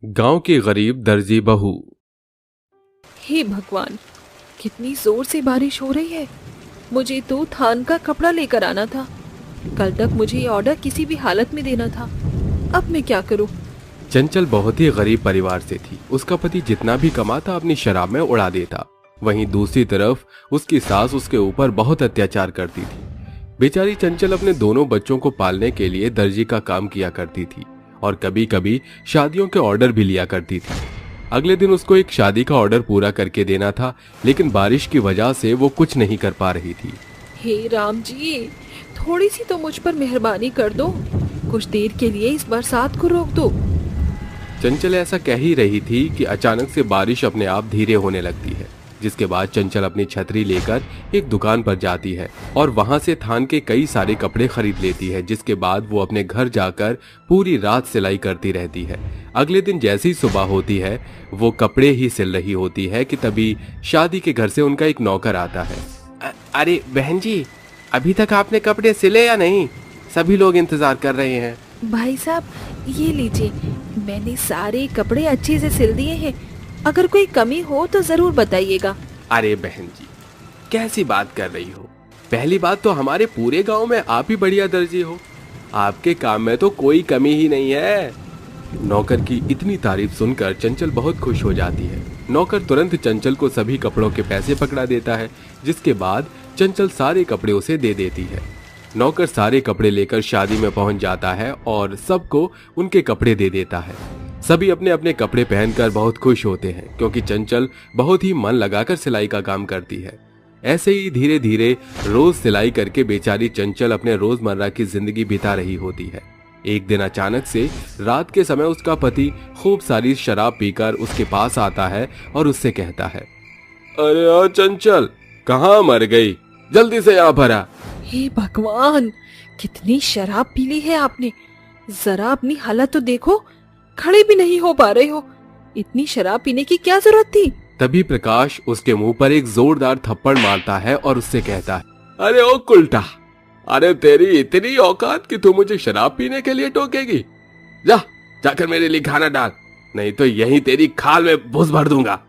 गांव की गरीब दर्जी बहू। हे भगवान, कितनी जोर से बारिश हो रही है। मुझे तो थान का कपड़ा लेकर आना था। कल तक मुझे ये ऑर्डर किसी भी हालत में देना था। अब मैं क्या करूं? चंचल बहुत ही गरीब परिवार से थी। उसका पति जितना भी कमाता अपनी शराब में उड़ा देता। वहीं दूसरी तरफ उसकी सास उसके ऊपर बहुत अत्याचार करती थी। बेचारी चंचल अपने दोनों बच्चों को पालने के लिए दर्जी का काम किया करती थी और कभी कभी शादियों के ऑर्डर भी लिया करती थी। अगले दिन उसको एक शादी का ऑर्डर पूरा करके देना था, लेकिन बारिश की वजह से वो कुछ नहीं कर पा रही थी। हे राम जी, थोड़ी सी तो मुझ पर मेहरबानी कर दो। कुछ देर के लिए इस बरसात को रोक दो। चंचल ऐसा कह ही रही थी कि अचानक से बारिश अपने आप धीरे होने लगती है, जिसके बाद चंचल अपनी छतरी लेकर एक दुकान पर जाती है और वहां से थान के कई सारे कपड़े खरीद लेती है, जिसके बाद वो अपने घर जाकर पूरी रात सिलाई करती रहती है। अगले दिन जैसी सुबह होती है वो कपड़े ही सिल रही होती है कि तभी शादी के घर से उनका एक नौकर आता है। अरे बहन जी, अभी तक आपने कपड़े सिले या नहीं? सभी लोग इंतजार कर रहे हैं। भाई साहब, ये लीजिए, मैंने सारे कपड़े अच्छे से सिल दिए हैं। अगर कोई कमी हो तो जरूर बताइएगा। अरे बहन जी, कैसी बात कर रही हो? पहली बात तो हमारे पूरे गांव में आप ही बढ़िया दर्जी हो। आपके काम में तो कोई कमी ही नहीं है। नौकर की इतनी तारीफ सुनकर चंचल बहुत खुश हो जाती है। नौकर तुरंत चंचल को सभी कपड़ों के पैसे पकड़ा देता है, जिसके बाद चंचल सारे कपड़े उसे दे देती है। नौकर सारे कपड़े लेकर शादी में पहुंच जाता है और सबको उनके कपड़े दे देता है। सभी अपने अपने कपड़े पहनकर बहुत खुश होते हैं, क्योंकि चंचल बहुत ही मन लगाकर सिलाई का काम करती है। ऐसे ही धीरे धीरे रोज सिलाई करके बेचारी चंचल अपने रोजमर्रा की जिंदगी बिता रही होती है। एक दिन अचानक से रात के समय उसका पति खूब सारी शराब पीकर उसके पास आता है और उससे कहता है, अरे ओ चंचल, कहाँ मर गई? जल्दी से यहाँ पर आ। हे भगवान, कितनी शराब पी ली है आपने। जरा अपनी हालत तो देखो, खड़े भी नहीं हो पा रहे हो। इतनी शराब पीने की क्या जरूरत थी? तभी प्रकाश उसके मुंह पर एक जोरदार थप्पड़ मारता है और उससे कहता है, अरे ओ कुल्टा, अरे तेरी इतनी औकात कि तू मुझे शराब पीने के लिए टोकेगी? जाकर मेरे लिए खाना डाल, नहीं तो यहीं तेरी खाल में भूस भर दूंगा।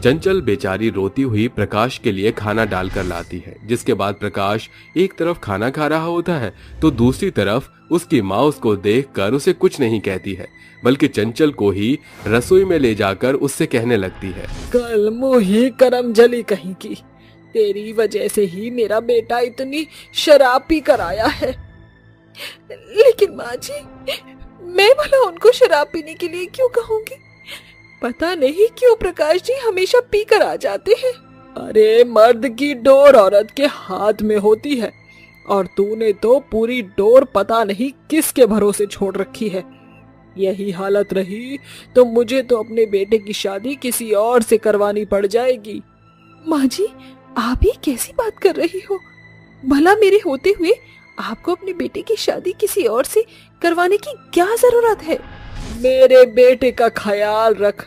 चंचल बेचारी रोती हुई प्रकाश के लिए खाना डालकर लाती है, जिसके बाद प्रकाश एक तरफ खाना खा रहा होता है तो दूसरी तरफ उसकी माँ उसको देखकर उसे कुछ नहीं कहती है, बल्कि चंचल को ही रसोई में ले जाकर उससे कहने लगती है, कल मुही करम जली कहीं की, तेरी वजह से ही मेरा बेटा इतनी शराब पी कर आया है। लेकिन माँ जी, मैं भला उनको शराब पीने के लिए क्यों कहूँगी? पता नहीं क्यों प्रकाश जी हमेशा पी कर आ जाते हैं। अरे मर्द की डोर औरत के हाथ में होती है, और तूने तो पूरी डोर पता नहीं किसके भरोसे छोड़ रखी है। यही हालत रही तो मुझे तो अपने बेटे की शादी किसी और से करवानी पड़ जाएगी। माँ जी, आप ये कैसी बात कर रही हो? भला मेरे होते हुए आपको अपने बेटे की शादी किसी और से करवाने की क्या जरूरत है? मेरे बेटे का ख्याल रख,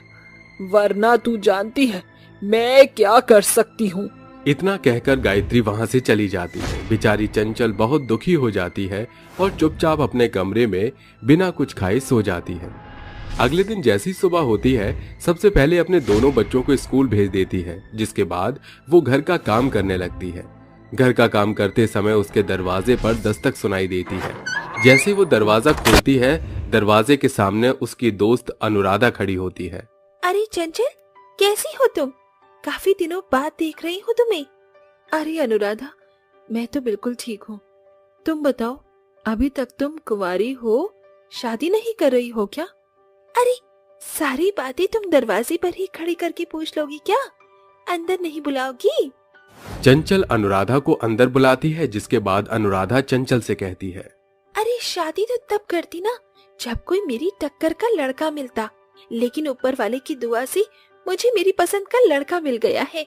वरना तू जानती है मैं क्या कर सकती हूँ। इतना कहकर गायत्री वहां से चली जाती है। बेचारी चंचल बहुत दुखी हो जाती है और चुपचाप अपने कमरे में बिना कुछ खाए सो जाती है। अगले दिन जैसी सुबह होती है, सबसे पहले अपने दोनों बच्चों को स्कूल भेज देती है, जिसके बाद वो घर का काम करने लगती है। घर का काम करते समय उसके दरवाजे पर दस्तक सुनाई देती है। जैसे वो दरवाजा खोलती है, दरवाजे के सामने उसकी दोस्त अनुराधा खड़ी होती है। अरे चंचल, कैसी हो तुम? काफी दिनों बाद देख रही हूँ तुम्हें। अरे अनुराधा, मैं तो बिल्कुल ठीक हूँ। तुम बताओ, अभी तक तुम कुंवारी हो, शादी नहीं कर रही हो क्या? अरे सारी बातें तुम दरवाजे पर ही खड़ी करके पूछ लोगी क्या? अंदर नहीं बुलाओगी? चंचल अनुराधा को अंदर बुलाती है, जिसके बाद अनुराधा चंचल से कहती है, अरे शादी तो तब करती ना जब कोई मेरी टक्कर का लड़का मिलता, लेकिन ऊपर वाले की दुआ से मुझे मेरी पसंद का लड़का मिल गया है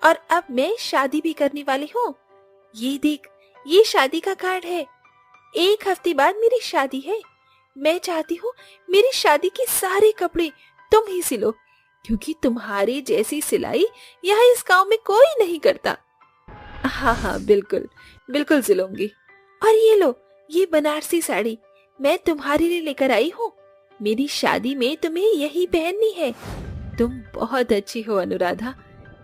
और अब मैं शादी भी करने वाली हूँ। ये देख, ये शादी का कार्ड है। एक हफ्ते बाद मेरी शादी है। मैं चाहती हूँ मेरी शादी के सारे कपड़े तुम ही सिलो, क्योंकि तुम्हारी जैसी सिलाई यहाँ इस गांव में कोई नहीं करता। हाँ हाँ, बिल्कुल बिल्कुल सिलूंगी। और ये लो, ये बनारसी साड़ी मैं तुम्हारे लिए लेकर आई हूँ। मेरी शादी में तुम्हें यही पहननी है। तुम बहुत अच्छी हो अनुराधा,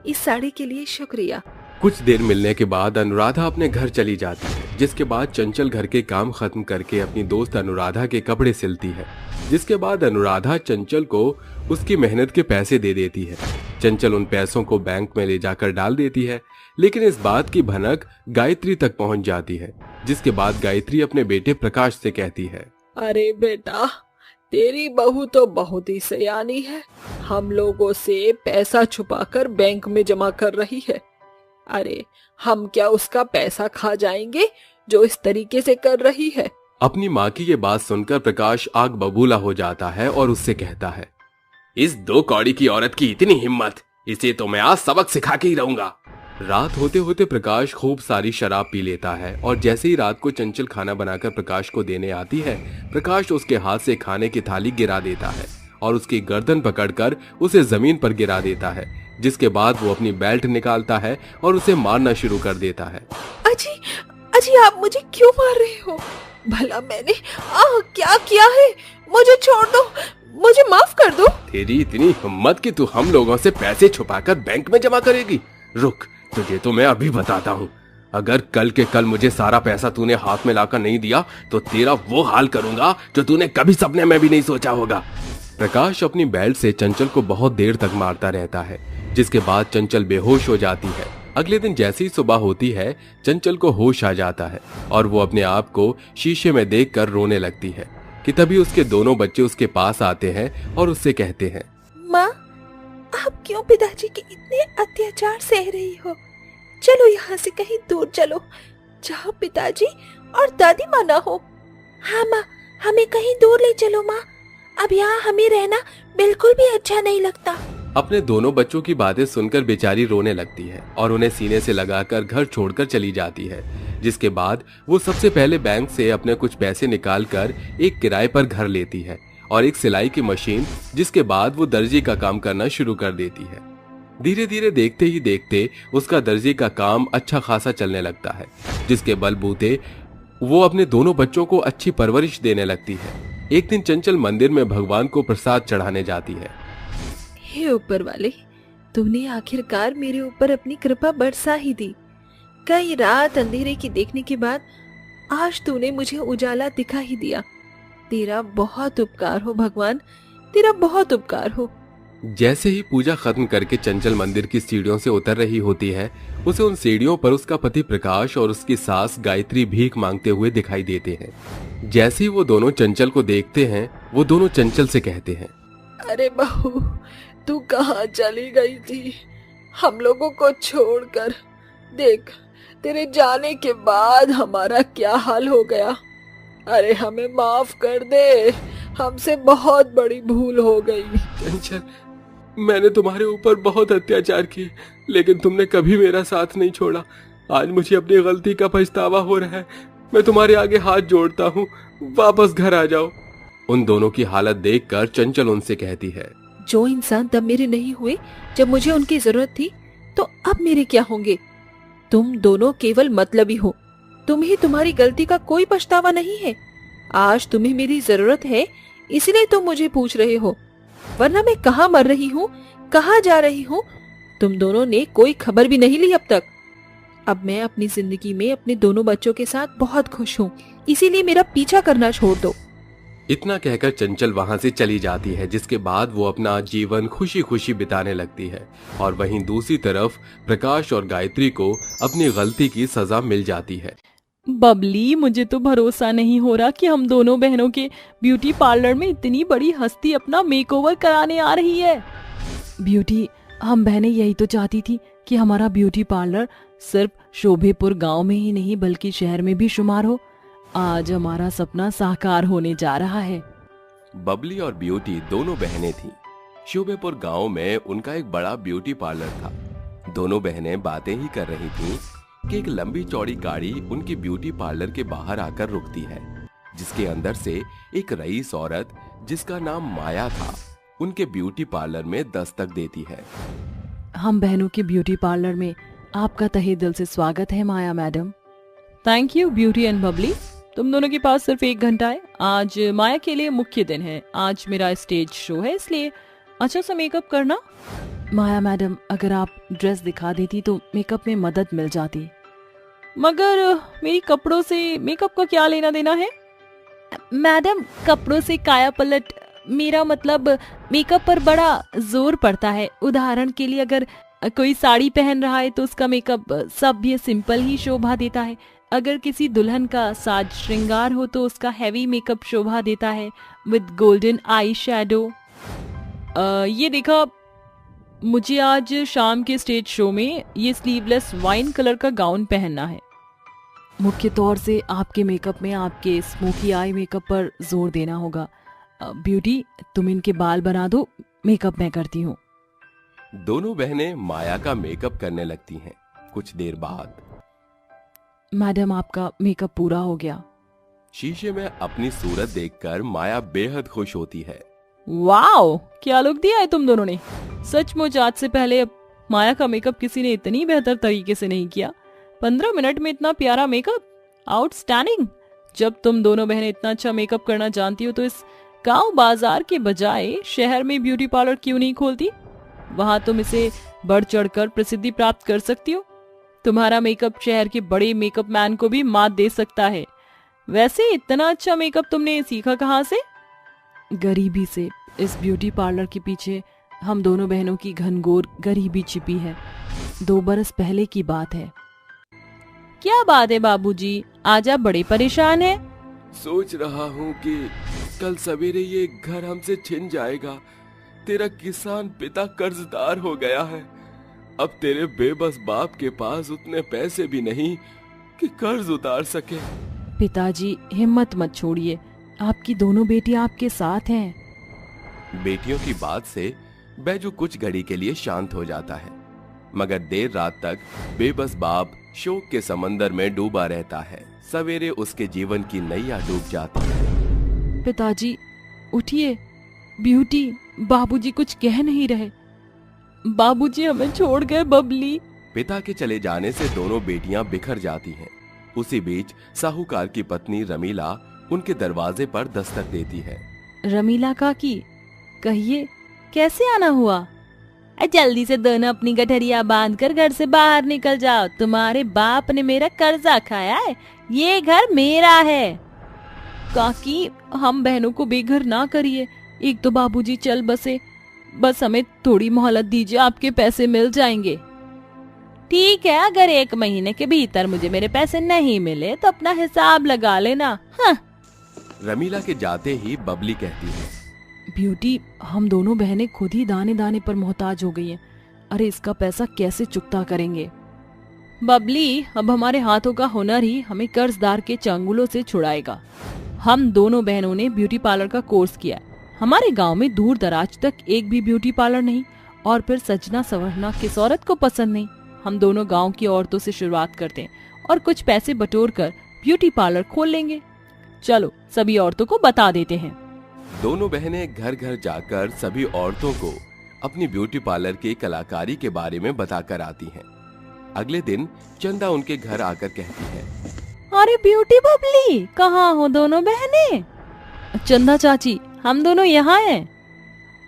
इस साड़ी के लिए शुक्रिया। कुछ देर मिलने के बाद अनुराधा अपने घर चली जाती है, जिसके बाद चंचल घर के काम खत्म करके अपनी दोस्त अनुराधा के कपड़े सिलती है। जिसके बाद अनुराधा चंचल को उसकी मेहनत के पैसे दे देती है। चंचल उन पैसों को बैंक में ले जाकर डाल देती है, लेकिन इस बात की भनक गायत्री तक पहुंच जाती है। जिसके बाद गायत्री अपने बेटे प्रकाश से कहती है, अरे बेटा, तेरी बहू तो बहुत ही सयानी है, हम लोगों से पैसा छुपाकर बैंक में जमा कर रही है। अरे हम क्या उसका पैसा खा जाएंगे जो इस तरीके से कर रही है। अपनी माँ की ये बात सुनकर प्रकाश आग बबूला हो जाता है और उससे कहता है, इस 2 कौड़ी की औरत की इतनी हिम्मत, इसे तो मैं आज सबक सिखा के ही रहूंगा। रात होते होते प्रकाश खूब सारी शराब पी लेता है और जैसे ही रात को चंचल खाना बनाकर प्रकाश को देने आती है, प्रकाश उसके हाथ से खाने की थाली गिरा देता है और उसकी गर्दन पकड़कर उसे जमीन पर गिरा देता है। जिसके बाद वो अपनी बेल्ट निकालता है और उसे मारना शुरू कर देता है। अजी, अजी आप मुझे क्यों मार रहे हो? भला मैंने क्या किया है? मुझे छोड़ दो, मुझे माफ कर दो। तेरी इतनी हिम्मत कि तू हम लोगों से पैसे छुपाकर बैंक में जमा करेगी? रुक, तुझे तो मैं अभी बताता हूँ। अगर कल के कल मुझे सारा पैसा तूने हाथ में लाकर नहीं दिया तो तेरा वो हाल करूंगा जो तूने कभी सपने में भी नहीं सोचा होगा। प्रकाश अपनी बेल्ट से चंचल को बहुत देर तक मारता रहता है, जिसके बाद चंचल बेहोश हो जाती है। अगले दिन जैसे ही सुबह होती है, चंचल को होश आ जाता है और वो अपने आप को शीशे में देखकर रोने लगती है कि तभी उसके दोनों बच्चे उसके पास आते हैं और उससे कहते हैं, माँ, आप क्यों पिताजी के इतने अत्याचार सह रही हो? चलो यहाँ से कहीं दूर चलो, जहाँ पिताजी और दादी माँ ना हो। हाँ माँ, हमें कहीं दूर ले चलो माँ, अब यहाँ हमें रहना बिल्कुल भी अच्छा नहीं लगता। अपने दोनों बच्चों की बातें सुनकर बेचारी रोने लगती है और उन्हें सीने से लगाकर घर छोड़कर चली जाती है। जिसके बाद वो सबसे पहले बैंक से अपने कुछ पैसे निकालकर एक किराए पर घर लेती है और एक सिलाई की मशीन, जिसके बाद वो दर्जी का काम करना शुरू कर देती है। धीरे धीरे देखते ही देखते उसका दर्जी का काम अच्छा खासा चलने लगता है, जिसके बलबूते वो अपने दोनों बच्चों को अच्छी परवरिश देने लगती है। एक दिन चंचल मंदिर में भगवान को प्रसाद चढ़ाने जाती है। हे ऊपर वाले, तुमने आखिरकार मेरे ऊपर अपनी कृपा बरसा ही दी। कई रात अंधेरे की देखने के बाद आज तूने मुझे उजाला दिखा ही दिया। तेरा बहुत उपकार हो भगवान, तेरा बहुत उपकार हो। जैसे ही पूजा खत्म करके चंचल मंदिर की सीढ़ियों से उतर रही होती है, उसे उन सीढ़ियों पर उसका पति प्रकाश और उसकी सास गायत्री भीख मांगते हुए दिखाई देते हैं। जैसे ही वो दोनों चंचल को देखते हैं, वो दोनों चंचल से कहते हैं, अरे बहू, तू कहाँ चली गई थी हम लोगों को छोड़कर? देख, तेरे जाने के बाद हमारा क्या हाल हो गया। अरे हमें माफ कर दे, हमसे बहुत बड़ी भूल हो गई। चंचल, मैंने तुम्हारे ऊपर बहुत अत्याचार किए, लेकिन तुमने कभी मेरा साथ नहीं छोड़ा। आज मुझे अपनी गलती का पछतावा हो रहा है। मैं तुम्हारे आगे हाथ जोड़ता हूँ, वापस घर आ जाओ। उन दोनों की हालत देखकर चंचल उनसे कहती है, जो इंसान तब मेरे नहीं हुए जब मुझे उनकी जरूरत थी, तो अब मेरे क्या होंगे? तुम दोनों केवल मतलबी हो, तुम्हें तुम्हारी गलती का कोई पछतावा नहीं है। आज तुम्हें मेरी जरूरत है, इसलिए तुम मुझे पूछ रहे हो, वरना मैं कहाँ मर रही हूँ, कहाँ जा रही हूँ, तुम दोनों ने कोई खबर भी नहीं ली अब तक। अब मैं अपनी जिंदगी में अपने दोनों बच्चों के साथ बहुत खुश हूँ, इसीलिए मेरा पीछा करना छोड़ दो। इतना कहकर चंचल वहां से चली जाती है, जिसके बाद वो अपना जीवन खुशी खुशी बिताने लगती है। और वहीं दूसरी तरफ प्रकाश और गायत्री को अपनी गलती की सजा मिल जाती है। बबली, मुझे तो भरोसा नहीं हो रहा कि हम दोनों बहनों के ब्यूटी पार्लर में इतनी बड़ी हस्ती अपना मेकओवर कराने आ रही है। ब्यूटी, हम बहनें यही तो चाहती थी कि हमारा ब्यूटी पार्लर सिर्फ शोभेपुर गांव में ही नहीं बल्कि शहर में भी शुमार हो। आज हमारा सपना साकार होने जा रहा है। बबली और ब्यूटी दोनों बहनें थीं। शोभेपुर गांव में उनका एक बड़ा ब्यूटी पार्लर था। दोनों बहनें बातें ही कर रही थीं कि एक लंबी चौड़ी गाड़ी उनकी ब्यूटी पार्लर के बाहर आकर रुकती है, जिसके अंदर से एक रईस औरत जिसका नाम माया था, उनके ब्यूटी पार्लर में दस्तक देती है। हम बहनों के ब्यूटी पार्लर में आपका तहे दिल से स्वागत है Maya madam. Thank you beauty and bubbly. तुम दोनों के पास सिर्फ 1 घंटा है। आज माया के लिए मुख्य दिन है, आज मेरा स्टेज शो है, इसलिए अच्छा सा मेकअप करना। माया मैडम, अगर आप ड्रेस दिखा देती तो मेकअप में मदद मिल जाती। मगर मेरी कपड़ों से मेकअप का क्या लेना देना है? मैडम, कपड़ों से काया पलट, मेरा मतलब मेकअप पर बड़ा जोर पड़ता है। उदाहरण के लिए अगर कोई साड़ी पहन रहा है तो उसका मेकअप सभ्य सिंपल ही शोभा देता है। अगर किसी दुल्हन का साज श्रृंगार हो तो उसका हैवी मेकअप शोभा देता है विद गोल्डन आई शैडो। ये देखा, मुझे आज शाम के स्टेज शो में ये स्लीवलेस वाइन कलर का गाउन पहनना है। मुख्य तौर से आपके मेकअप में आपके स्मोकी आई मेकअप पर जोर देना होगा। ब्यूटी, तुम इनके बाल बना दो, मेकअप मैं करती हूँ। दोनों बहनें माया का मेकअप करने लगती हैं। कुछ देर बाद, मैडम, आपका मेकअप पूरा हो गया। शीशे में अपनी सूरत देखकर माया बेहद खुश होती है। वाओ, क्या लुक दिया है तुम दोनों ने। सचमुच आज से पहले माया का मेकअप किसी ने इतनी बेहतर तरीके से नहीं किया। 15 मिनट में इतना प्यारा मेकअप, आउटस्टैंडिंग। जब तुम दोनों बहनें इतना अच्छा मेकअप करना जानती हो तो इस गांव बाजार के बजाय शहर में ब्यूटी पार्लर क्यों नहीं खोलती? वहां तुम इसे बढ़ चढ़कर प्रसिद्धि प्राप्त कर सकती हो। तुम्हारा मेकअप शहर के बड़े मेकअप मैन को भी मात दे सकता है। वैसे इतना अच्छा मेकअप तुमने सीखा कहाँ से? गरीबी से। इस ब्यूटी पार्लर के पीछे हम दोनों बहनों की घनघोर गरीबी छिपी है। 2 बरस पहले की बात है। क्या बात है बाबूजी, आज आप बड़े परेशान हैं? सोच रहा हूँ कि कल सवेरे ये घर हमसे छिन जाएगा। तेरा किसान पिता कर्जदार हो गया है। अब तेरे बेबस बाप के पास उतने पैसे भी नहीं कि कर्ज उतार सके। पिताजी, हिम्मत मत छोड़िए, आपकी दोनों बेटियां आपके साथ हैं। बेटियों की बात से बैजू कुछ घड़ी के लिए शांत हो जाता है, मगर देर रात तक बेबस बाप शोक के समंदर में डूबा रहता है। सवेरे उसके जीवन की नैया डूब जाती है। पिताजी उठिए। ब्यूटी, बाबूजी कुछ कह नहीं रहे। बाबूजी हमें छोड़ गए बबली। पिता के चले जाने से दोनों बेटियां बिखर जाती हैं। उसी बीच साहूकार की पत्नी रमीला उनके दरवाजे पर दस्तक देती है। रमीला काकी, कहिए कैसे आना हुआ? जल्दी से दोनों अपनी गठरिया बांधकर घर से बाहर निकल जाओ। तुम्हारे बाप ने मेरा कर्जा खाया है, ये घर मेरा है। काकी, हम बहनों को बेघर ना करिए। एक तो बाबूजी चल बसे, बस हमें थोड़ी मोहलत दीजिए, आपके पैसे मिल जाएंगे। ठीक है, अगर 1 महीने के भीतर मुझे मेरे पैसे नहीं मिले तो अपना हिसाब लगा लेना। हाँ। रमीला के जाते ही बबली कहती है, ब्यूटी, हम दोनों बहनें खुद ही दाने दाने पर मोहताज हो गई हैं। अरे इसका पैसा कैसे चुकता करेंगे? बबली, अब हमारे हाथों का हुनर ही हमें कर्जदार के चंगुलों से छुड़ाएगा। हम दोनों बहनों ने ब्यूटी पार्लर का कोर्स किया। हमारे गांव में दूर दराज तक एक भी ब्यूटी पार्लर नहीं, और फिर सजना संवरना किस औरत को पसंद नहीं। हम दोनों गांव की औरतों से शुरुआत करते हैं और कुछ पैसे बटोर कर ब्यूटी पार्लर खोल लेंगे। चलो सभी औरतों को बता देते हैं। दोनों बहनें घर घर जाकर सभी औरतों को अपनी ब्यूटी पार्लर की कलाकारी के बारे में बताकर आती हैं। अगले दिन चंदा उनके घर आकर कहती है, अरे ब्यूटी बबली, कहाँ हो दोनों बहनें? चंदा चाची, हम दोनों यहाँ हैं।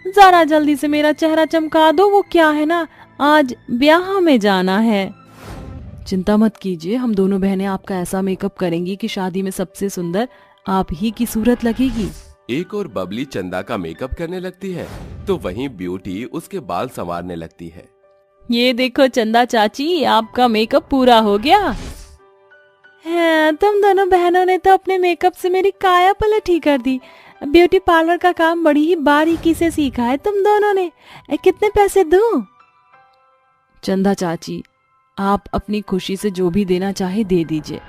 जरा जल्दी से मेरा चेहरा चमका दो, वो क्या है ना, आज ब्याह में जाना है। चिंता मत कीजिए, हम दोनों बहनें आपका ऐसा मेकअप करेंगी कि शादी में सबसे सुंदर आप ही की सूरत लगेगी। एक और बबली चंदा का मेकअप करने लगती है तो वहीं ब्यूटी उसके बाल संवारने लगती है। ये देखो चंदा चाची, आपका मेकअप पूरा हो गया है। तुम दोनों बहनों ने तो अपने मेकअप से मेरी काया पलट ही कर दी। ब्यूटी पार्लर का काम बड़ी ही बारीकी से सीखा है तुम दोनों ने। कितने पैसे दूं? चंदा चाची, आप अपनी खुशी से जो भी देना चाहे दे दीजिए।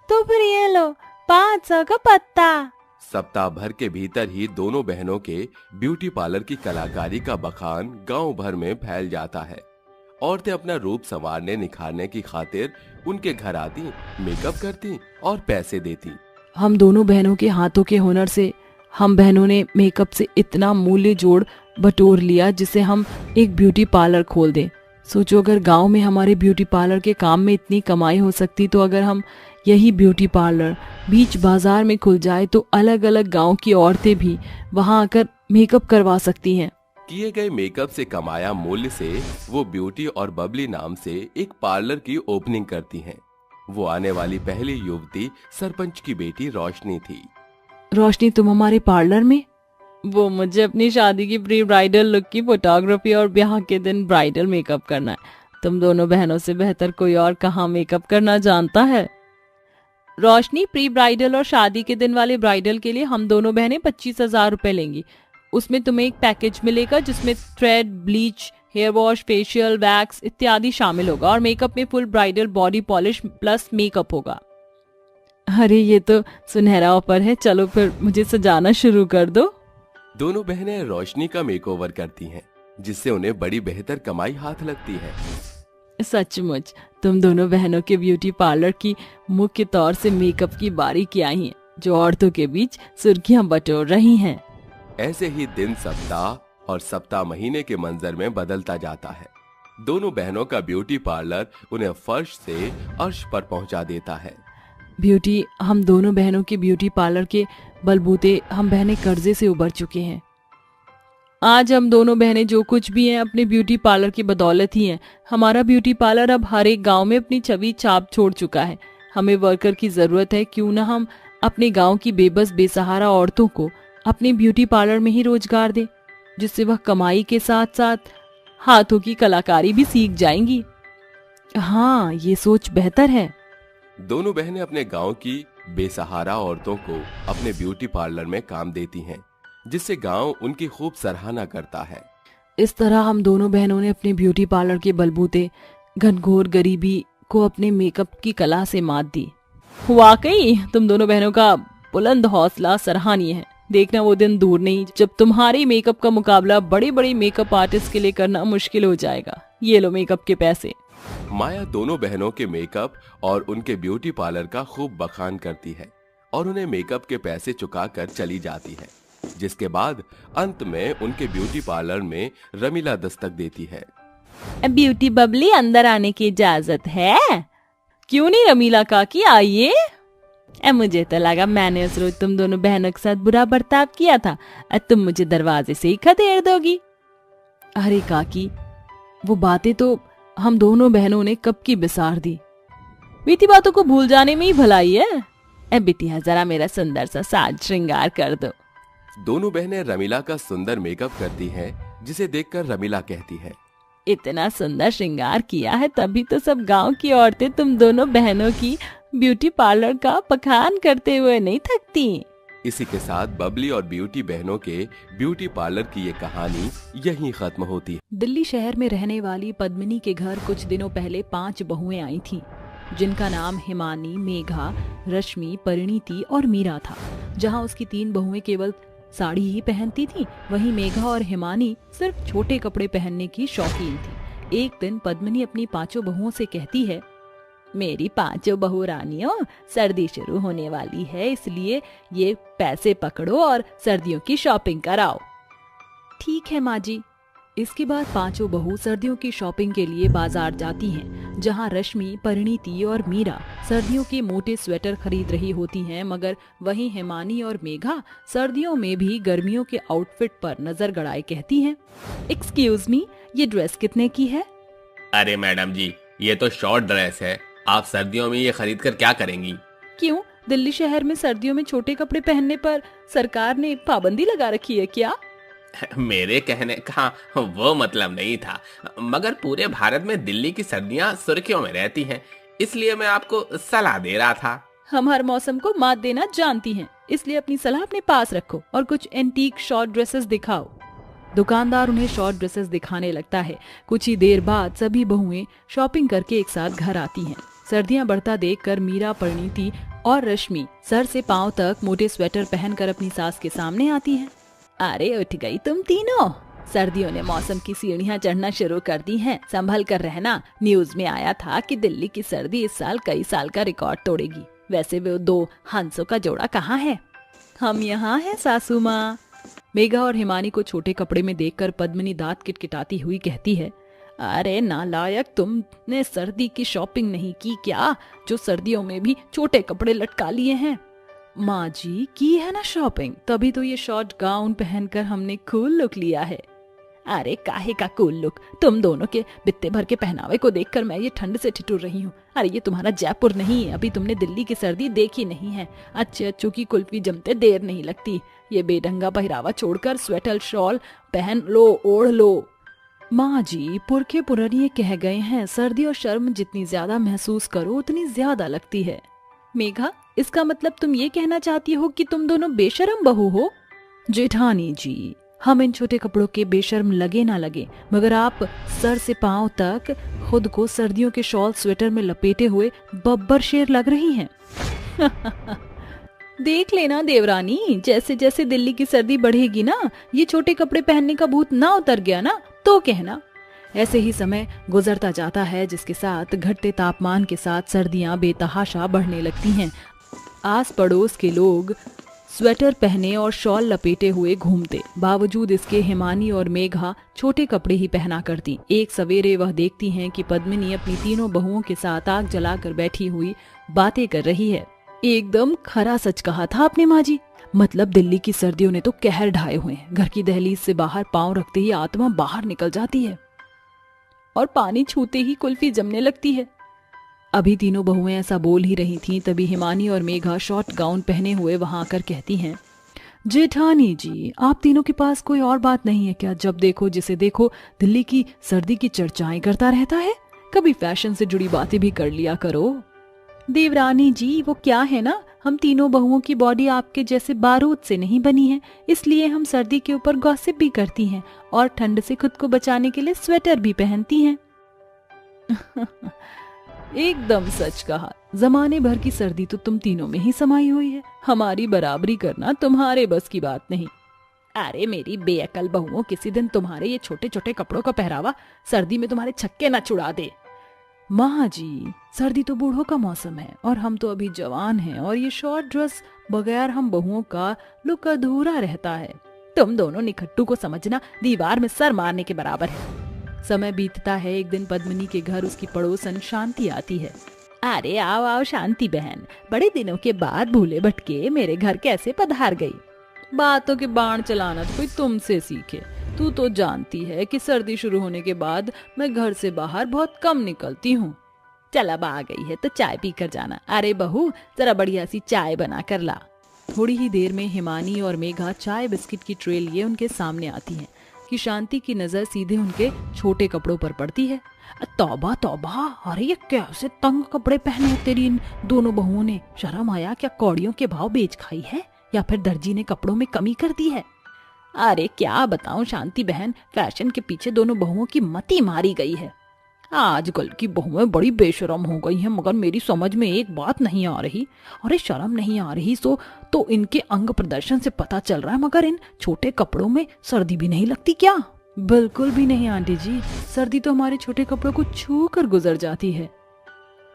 तो फिर ये लो 500 का पत्ता। सप्ताह भर के भीतर ही दोनों बहनों के ब्यूटी पार्लर की कलाकारी का बखान गांव भर में फैल जाता है। औरतें अपना रूप संवारने निखारने की खातिर उनके घर आती, मेकअप करती और पैसे देती। हम दोनों बहनों के हाथों के हुनर से हम बहनों ने मेकअप से इतना मूल्य जोड़ बटोर लिया जिसे हम एक ब्यूटी पार्लर खोल दें। सोचो, अगर गांव में हमारे ब्यूटी पार्लर के काम में इतनी कमाई हो सकती तो अगर हम यही ब्यूटी पार्लर बीच बाजार में खुल जाए तो अलग अलग गांव की औरतें भी वहां आकर मेकअप करवा सकती हैं। किए गए मेकअप से कमाया मूल्य से वो ब्यूटी और बबली नाम से एक पार्लर की ओपनिंग करती हैं। वो आने वाली पहली युवती सरपंच की बेटी रोशनी थी। रोशनी, तुम हमारे पार्लर में? वो मुझे अपनी शादी की प्री ब्राइडल लुक की फोटोग्राफी और ब्याह के दिन ब्राइडल मेकअप करना है। तुम दोनों बहनों से बेहतर कोई और कहाँ मेकअप करना जानता है? रोशनी, प्री ब्राइडल और शादी के दिन वाले ब्राइडल के लिए हम दोनों बहनें 25,000 रुपए लेंगी। उसमें तुम्हें एक पैकेज मिलेगा जिसमें thread, bleach, hair wash, facial, wax इत्यादि शामिल होगा और मेकअप में full bridal body polish plus makeup होगा। अरे ये तो सुनहरा ऑफर है, चलो फिर मुझे सजाना शुरू कर दो। दोनों बहनें रोशनी का मेकओवर करती हैं, जिससे उन्हें बड़ी बेहतर कमाई हाथ लगती है। सचमुच तुम दोनों बहनों के ब्यूटी पार्लर की मुख्य तौर से मेकअप की बारीकियां ही हैं, जो औरतों के बीच सुर्खियां बटोर रही हैं। ऐसे ही दिन सप्ताह और सप्ताह महीने के मंजर में बदलता जाता है। दोनों बहनों का ब्यूटी पार्लर उन्हें फर्श से अर्श पर पहुंचा देता है। ब्यूटी, हम दोनों बहनों के ब्यूटी पार्लर के बलबूते हम बहनें कर्जे से उबर चुके हैं। आज हम दोनों बहनें जो कुछ भी हैं अपने ब्यूटी पार्लर की बदौलत ही हैं। हमारा ब्यूटी पार्लर अब हर एक गांव में अपनी छवि छाप छोड़ चुका है। हमें वर्कर की जरूरत है, क्यों ना हम अपने गांव की बेबस बेसहारा औरतों को अपने ब्यूटी पार्लर में ही रोजगार दें, जिससे वह कमाई के साथ साथ हाथों की कलाकारी भी सीख जाएंगी। हाँ, ये सोच बेहतर है। दोनों बहनें अपने गांव की बेसहारा औरतों को अपने ब्यूटी पार्लर में काम देती हैं, जिससे गांव उनकी खूब सराहना करता है। इस तरह हम दोनों बहनों ने अपने ब्यूटी पार्लर के बलबूते घनघोर गरीबी को अपने मेकअप की कला से मात दी। वाकई तुम दोनों बहनों का बुलंद हौसला सराहनीय है। देखना वो दिन दूर नहीं जब तुम्हारी मेकअप का मुकाबला बड़े बड़े मेकअप आर्टिस्ट के लिए करना मुश्किल हो जाएगा। ये लो मेकअप के पैसे। माया दोनों बहनों के मेकअप और उनके ब्यूटी पार्लर का खूब बखान करती है और उन्हें मेकअप के पैसे चुकाकर चली जाती है, जिसके बाद अंत में उनके ब्यूटी पार्लर में रमीला दस्तक देती है। ब्यूटी बबली, अंदर आने की इजाजत है? क्यों नहीं रमीला काकी, आइए। मुझे तो लगा मैंने उस रोज तुम दोनों बहनों के साथ बुरा बर्ताव किया था, तुम मुझे दरवाजे से ही खदेड़ दोगी। अरे काकी, वो बातें तो हम दोनों बहनों ने कब की बिसार दी। बीती बातों को भूल जाने में ही भलाई है। बिटिया, जरा मेरा सुंदर सा साज श्रृंगार कर दो। दोनों बहनें रमीला का सुंदर मेकअप करती हैं, जिसे देखकर रमीला कहती है, इतना सुंदर श्रृंगार किया है तभी तो सब गांव की औरतें तुम दोनों बहनों की ब्यूटी पार्लर का बखान करते हुए नहीं थकती। इसी के साथ बबली और ब्यूटी बहनों के ब्यूटी पार्लर की ये कहानी यहीं खत्म होती है। दिल्ली शहर में रहने वाली पद्मिनी के घर कुछ दिनों पहले 5 बहुएं आई थीं, जिनका नाम हिमानी, मेघा, रश्मि, परिणीति और मीरा था। जहां उसकी 3 बहुएं केवल साड़ी ही पहनती थीं, वहीं मेघा और हिमानी सिर्फ छोटे कपड़े पहनने की शौकीन थी। एक दिन पद्मिनी अपनी 5 बहुओं से कहती है, मेरी 5 बहू रानियों, सर्दी शुरू होने वाली है, इसलिए ये पैसे पकड़ो और सर्दियों की शॉपिंग कराओ। ठीक है माँ जी। इसके बाद 5 बहू सर्दियों की शॉपिंग के लिए बाजार जाती हैं, जहां रश्मि, परिणीति और मीरा सर्दियों के मोटे स्वेटर खरीद रही होती हैं, मगर वहीं हिमानी और मेघा सर्दियों में भी गर्मियों के आउटफिट पर नजर गड़ाए कहती हैं, एक्सक्यूज मी, ये ड्रेस कितने की है? अरे मैडम जी, ये तो शॉर्ट ड्रेस है, आप सर्दियों में ये खरीद कर क्या करेंगी? क्यों, दिल्ली शहर में सर्दियों में छोटे कपड़े पहनने पर सरकार ने पाबंदी लगा रखी है क्या? मेरे कहने का वो मतलब नहीं था, मगर पूरे भारत में दिल्ली की सर्दियां सुर्खियों में रहती हैं, इसलिए मैं आपको सलाह दे रहा था। हम हर मौसम को मात देना जानती हैं, इसलिए अपनी सलाह अपने पास रखो और कुछ एंटीक शॉर्ट ड्रेसेस दिखाओ। दुकानदार उन्हें शॉर्ट ड्रेसेस दिखाने लगता है। कुछ ही देर बाद सभी बहुएं शॉपिंग करके एक साथ घर आती हैं। सर्दियां बढ़ता देखकर मीरा, परिणीति और रश्मि सर से पांव तक मोटे स्वेटर पहनकर अपनी सास के सामने आती हैं। अरे उठ गई तुम तीनों, सर्दियों ने मौसम की सीढ़ियां चढ़ना शुरू कर दी हैं, संभल कर रहना। न्यूज में आया था कि दिल्ली की सर्दी इस साल कई साल का रिकॉर्ड तोड़ेगी। वैसे वो 2 हंसों का जोड़ा कहाँ है? हम यहाँ हैं सासू माँ। मेघा और हिमानी को छोटे कपड़े में देखकर पद्मिनी दांत किटकिटाती हुई कहती है, अरे नालायक, तुमने सर्दी की शॉपिंग नहीं की क्या, जो सर्दियों में भी छोटे कपड़े लटका लिए हैं? माँ जी की है ना शॉपिंग, तभी तो ये शॉर्ट गाउन पहनकर हमने कूल लुक लिया है। अरे काहे का कूल लुक, तुम दोनों के बित्ते भर के पहनावे को देखकर मैं ये ठंड से ठिठुर रही हूँ। अरे ये तुम्हारा जयपुर नहीं है, अभी तुमने दिल्ली की सर्दी देखी नहीं है। अच्छे अच्छों की कुल्फी जमते देर नहीं लगती। ये बेढंगा पहरावा छोड़कर स्वेटर शॉल पहन लो, ओढ़ लो। माँ जी पुरखे पुरनिये कह गए हैं, सर्दी और शर्म जितनी ज्यादा महसूस करो उतनी ज्यादा लगती है। मेघा, इसका मतलब तुम ये कहना चाहती हो कि तुम दोनों बेशर्म बहू हो? जेठानी जी, हम इन छोटे कपड़ों के बेशर्म लगे ना लगे, मगर आप सर से पांव तक खुद को सर्दियों के शॉल स्वेटर में लपेटे हुए बब्बर शेर लग रही हैं। देख लेना देवरानी, जैसे जैसे दिल्ली की सर्दी बढ़ेगी ना, ये छोटे कपड़े पहनने का भूत ना उतर गया ना तो कहना। ऐसे ही समय गुजरता जाता है, जिसके साथ घटते तापमान के साथ सर्दियां बेतहाशा बढ़ने लगती हैं। आस पड़ोस के लोग स्वेटर पहने और शॉल लपेटे हुए घूमते, बावजूद इसके हिमानी और मेघा छोटे कपड़े ही पहना करती। एक सवेरे वह देखती हैं कि पद्मिनी अपनी तीनों बहुओं के साथ आग जलाकर बैठी हुई बातें कर रही है। एकदम खरा सच कहा था आपने माँ जी, मतलब दिल्ली की सर्दियों ने तो कहर ढाए हुए हैं। घर की दहलीज से बाहर पांव रखते ही आत्मा बाहर निकल जाती है और पानी छूते ही कुल्फी जमने लगती है। अभी तीनों बहुएं ऐसा बोल ही रही थीं, तभी हिमानी और मेघा शॉर्ट गाउन पहने हुए वहां आकर कहती हैं, जेठानी जी, आप तीनों के पास कोई और बात नहीं है क्या? जब देखो जिसे देखो दिल्ली की सर्दी की चर्चाएं करता रहता है। कभी फैशन से जुड़ी बातें भी कर लिया करो। देवरानी जी, वो क्या है ना, हम तीनों बहुओं की बॉडी आपके जैसे बारूद से नहीं बनी है, इसलिए हम सर्दी के ऊपर गॉसिप भी करती हैं और ठंड से खुद को बचाने के लिए स्वेटर भी पहनती हैं। एकदम सच कहा, जमाने भर की सर्दी तो तुम तीनों में ही समाई हुई है, हमारी बराबरी करना तुम्हारे बस की बात नहीं। अरे मेरी बेअकल बहुओं, किसी दिन तुम्हारे ये छोटे छोटे कपड़ों का पहरावा सर्दी में तुम्हारे छक्के न छुड़ा दे। माँ जी, सर्दी तो बूढ़ों का मौसम है और हम तो अभी जवान हैं, और ये शॉर्ट ड्रेस बगैर हम बहुओं का लुक अधूरा रहता है। तुम दोनों निखट्टू को समझना दीवार में सर मारने के बराबर है। समय बीतता है, एक दिन पद्मिनी के घर उसकी पड़ोसन शांति आती है। अरे आओ आओ शांति बहन, बड़े दिनों के बाद भूले भटके मेरे घर कैसे पधार गई? बातों के बाण चलाना तो कोई तुमसे सीखे। तू तो जानती है कि सर्दी शुरू होने के बाद मैं घर से बाहर बहुत कम निकलती हूँ। चल अब आ गई है तो चाय पी कर जाना। अरे बहू, जरा बढ़िया सी चाय बना कर ला। थोड़ी ही देर में हिमानी और मेघा चाय बिस्किट की ट्रे लिए उनके सामने आती हैं कि शांति की नजर सीधे उनके छोटे कपड़ों पर पड़ती है। तौबा तौबा, अरे ये कैसे तंग कपड़े पहने हैं तेरी इन दोनों बहुओं ने। शर्म आया क्या? कौड़ियों के भाव बेच खाई है या फिर दर्जी ने कपड़ों में कमी कर दी है? अरे क्या बताऊं शांति बहन, फैशन के पीछे दोनों बहुओं की मती मारी गई है। आजकल की बहुएं बड़ी बेशरम हो गई हैं, मगर मेरी समझ में एक बात नहीं आ रही। अरे शर्म नहीं आ रही सो तो इनके अंग प्रदर्शन से पता चल रहा है, मगर इन छोटे कपड़ों में सर्दी भी नहीं लगती क्या? बिल्कुल भी नहीं आंटी जी, सर्दी तो हमारे छोटे कपड़ों को छू कर गुजर जाती है।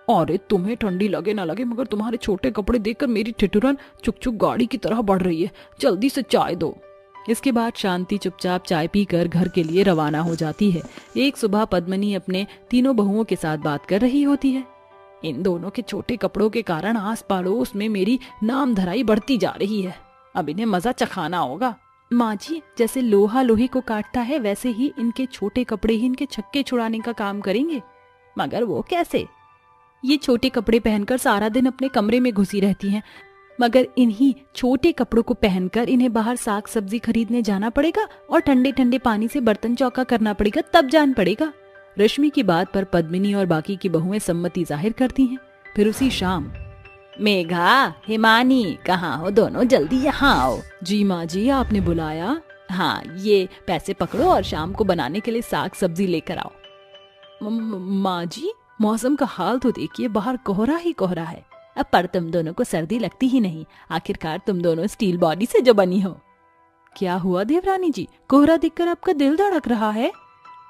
अरे तुम्हें ठंडी लगे ना लगे, मगर तुम्हारे छोटे कपड़े देखकर मेरी ठिठुरन चुक चुक गाड़ी की तरह बढ़ रही है। जल्दी से चाय दो। इसके बाद शांति चुपचाप चाय पीकर घर के लिए रवाना हो जाती है। एक सुबह पद्मिनी अपने तीनों बहुओं के साथ बात कर रही होती है। इन दोनों के छोटे कपड़ों के कारण आस पड़ोस में मेरी नाम धराई बढ़ती जा रही है। अब इन्हें मजा चखाना होगा। माँ जी, जैसे लोहा लोहे को काटता है, वैसे ही इनके छोटे कपड़े ही इनके छक्के छुड़ाने का काम करेंगे। मगर वो कैसे? ये छोटे कपड़े पहनकर सारा दिन अपने कमरे में घुसी रहती हैं, मगर इन्हीं छोटे कपड़ों को पहनकर इन्हें बाहर साग सब्जी खरीदने जाना पड़ेगा और ठंडे ठंडे पानी से बर्तन चौका करना पड़ेगा, तब जान पड़ेगा। रश्मि की बात पर पद्मिनी और बाकी की बहुएं सम्मति जाहिर करती हैं। फिर उसी शाम, मेघा, हिमानी, कहाँ हो दोनों? जल्दी यहाँ आओ। जी माँ जी, आपने बुलाया? हाँ, ये पैसे पकड़ो और शाम को बनाने के लिए साग सब्जी लेकर आओ। माँ जी, मौसम का हाल तो देखिए, बाहर कोहरा ही कोहरा है। अब पर तुम दोनों को सर्दी लगती ही नहीं, आखिरकार तुम दोनों स्टील बॉडी से जो बनी हो। क्या हुआ देवरानी जी, कोहरा देखकर आपका दिल धड़क रहा है?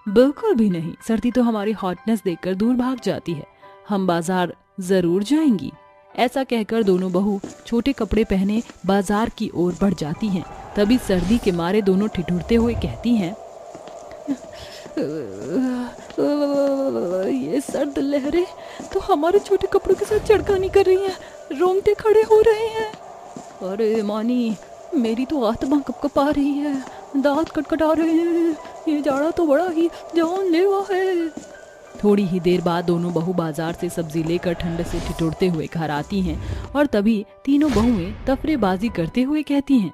बिल्कुल भी नहीं, सर्दी तो हमारी हॉटनेस देखकर दूर भाग जाती है। हम बाजार जरूर जाएंगी। ऐसा कहकर दोनों बहू छोटे कपड़े पहने बाजार की ओर बढ़ जाती हैं। तभी सर्दी के मारे दोनों ठिठुरते हुए कहती हैं, ये सर्द लहरें तो हमारे छोटे कपड़ों के साथ छेड़खानी कर रही हैं, रोंगटे खड़े हो रहे हैं। अरे मानी, मेरी तो आत्मा कपकपा रही है, दांत कटकटा रहे हैं, ये जाड़ा तो बड़ा ही जानलेवा है। थोड़ी ही देर बाद दोनों बहू बाजार से सब्जी लेकर ठंड से ठिठुरते हुए घर आती हैं और तभी तीनों बहुएं तफरेबाजी करते हुए कहती हैं,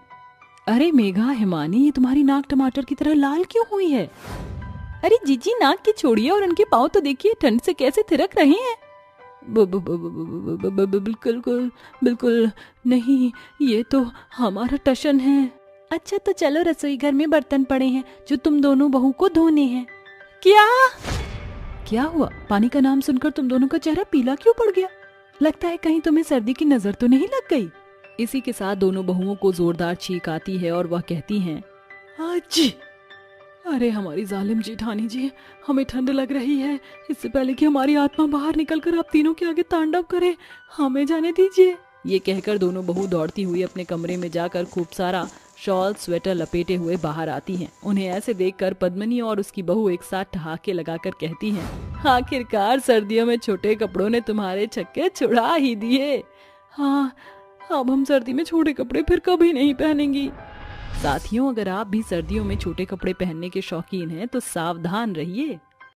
अरे मेघा, हिमानी, ये तुम्हारी नाक टमाटर की तरह लाल क्यों हुई है? अरे जीजी, नाक की छोड़िए और उनके पाँव तो देखिए ठंड से कैसे थिरक रहे हैं। बिल्कुल बिल्कुल नहीं, ये तो हमारा टशन है। अच्छा तो चलो, रसोई घर में बर्तन पड़े हैं जो तुम दोनों बहू को धोने हैं। क्या हुआ? पानी का नाम सुनकर तुम दोनों का चेहरा पीला क्यों पड़ गया? लगता है कहीं तुम्हें सर्दी की नजर तो नहीं लग गई? इसी के साथ दोनों बहुओं को जोरदार छींक आती है और वह कहती हैं, जी, अरे हमारी जालिम जेठानी जी, हमें ठंड लग रही है। इससे पहले कि हमारी आत्मा बाहर निकलकर आप तीनों के आगे तांडव करे, हमें जाने दीजिए। ये कहकर दोनों बहू दौड़ती हुई अपने कमरे में जाकर खूब सारा शॉल स्वेटर लपेटे हुए बाहर आती हैं। उन्हें ऐसे देखकर पद्मिनी और उसकी बहू एक साथ ठहाके लगाकर कहती हैं, आखिरकार सर्दियों में छोटे कपड़ों ने तुम्हारे छक्के छुड़ा ही दिए। हाँ, अब हम सर्दी में छोटे कपड़े फिर कभी नहीं पहनेंगी। साथियों, अगर आप भी सर्दियों में छोटे कपड़े पहनने के शौकीन हैं तो सावधान रहिए।